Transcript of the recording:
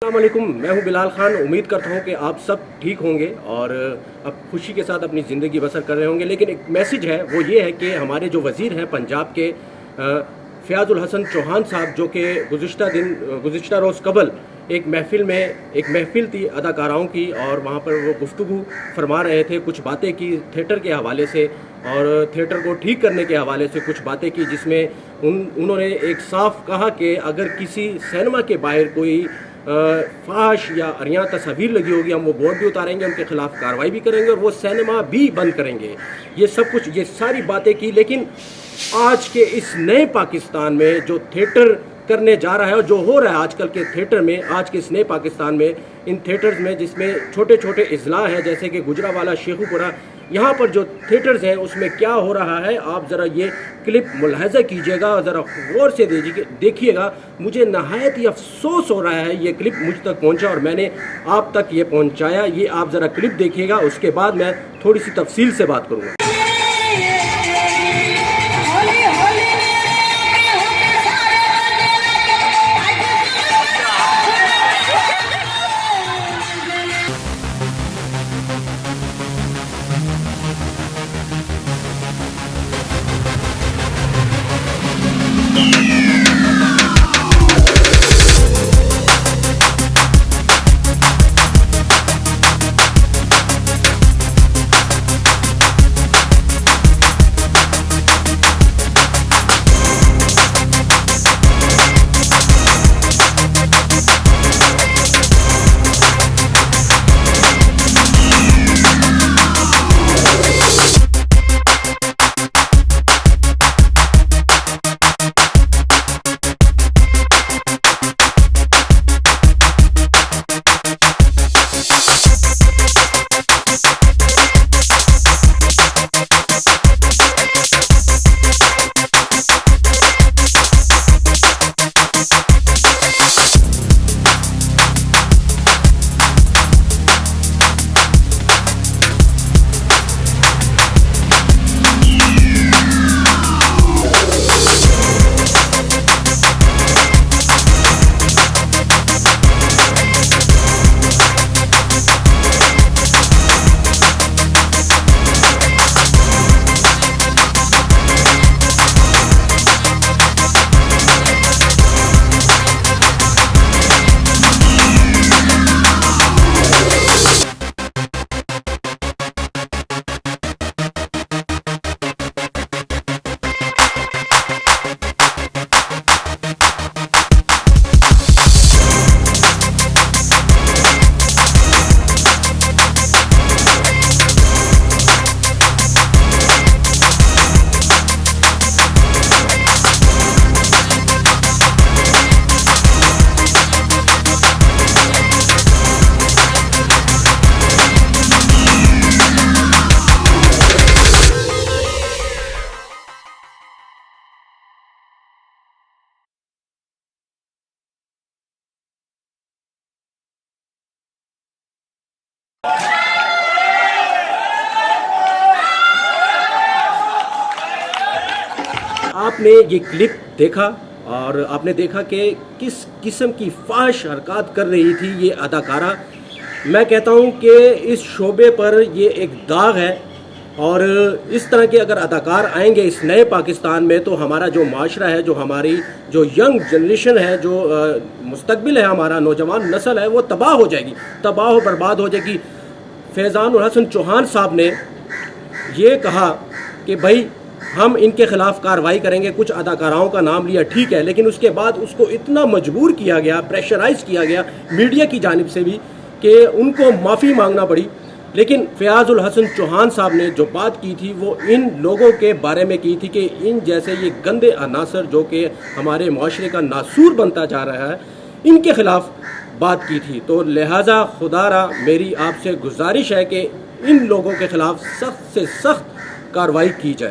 अस्सलामुअलैकुम, मैं हूं बिलाल खान। उम्मीद करता हूं कि आप सब ठीक होंगे और अब खुशी के साथ अपनी ज़िंदगी बसर कर रहे होंगे। लेकिन एक मैसेज है, वो ये है कि हमारे जो वज़ीर हैं पंजाब के फ़याज़ुल हसन चौहान साहब, जो कि गुज़िश्ता रोज़ कबल एक महफ़िल थी अदाकाराओं की और वहाँ पर वो गुफ्तगू फरमा रहे थे, कुछ बातें की थिएटर के हवाले से और थिएटर को ठीक करने के हवाले से कुछ बातें की, जिसमें उन्होंने एक साफ कहा कि अगर किसी सिनेमा के बाहर कोई फाश या अरियां तस्वीर लगी होगी, हम वो बोर्ड भी उतारेंगे, उनके खिलाफ कार्रवाई भी करेंगे और वो सिनेमा भी बंद करेंगे। ये सब कुछ, ये सारी बातें की। लेकिन आज के इस नए पाकिस्तान में जो थिएटर करने जा रहा है और जो हो रहा है आजकल के थिएटर में, आज के इस नए पाकिस्तान में, इन थिएटर्स में जिसमें छोटे छोटे इजला हैं जैसे कि गुजरावाला, शेखुपुरा, यहाँ पर जो थिएटर्स हैं उसमें क्या हो रहा है, आप ज़रा ये क्लिप मुलाहजा कीजिएगा और ज़रा गौर से देखिएगा। मुझे नहायत ही अफसोस हो रहा है, ये क्लिप मुझ तक पहुँचा और मैंने आप तक ये पहुँचाया। ये आप ज़रा क्लिप देखिएगा, उसके बाद मैं थोड़ी सी तफसील से बात करूँगा। आपने ये क्लिप देखा और आपने देखा कि किस किस्म की फाहिश हरकत कर रही थी ये अदाकारा। मैं कहता हूँ कि इस शोबे पर ये एक दाग है और इस तरह के अगर अदाकार आएंगे इस नए पाकिस्तान में तो हमारा जो माशरा है, जो हमारी जो यंग जनरेशन है, जो मुस्तकबिल है, हमारा नौजवान नस्ल है, वो तबाह हो जाएगी, तबाह बर्बाद हो जाएगी। फ़याज़ुल हसन चौहान साहब ने ये कहा कि भाई हम इनके ख़िलाफ़ कार्रवाई करेंगे, कुछ अदाकाराओं का नाम लिया, ठीक है, लेकिन उसके बाद उसको इतना मजबूर किया गया, प्रेशराइज़ किया गया मीडिया की जानिब से भी कि उनको माफ़ी मांगना पड़ी। लेकिन फ़याज़ुल हसन चौहान साहब ने जो बात की थी वो इन लोगों के बारे में की थी कि इन जैसे ये गंदे अनासर जो कि हमारे माशरे का नासूर बनता जा रहा है, इनके ख़िलाफ़ बात की थी। तो लिहाजा खुदारा मेरी आपसे गुजारिश है कि इन लोगों के ख़िलाफ़ सख्त से सख्त कार्रवाई की जाए।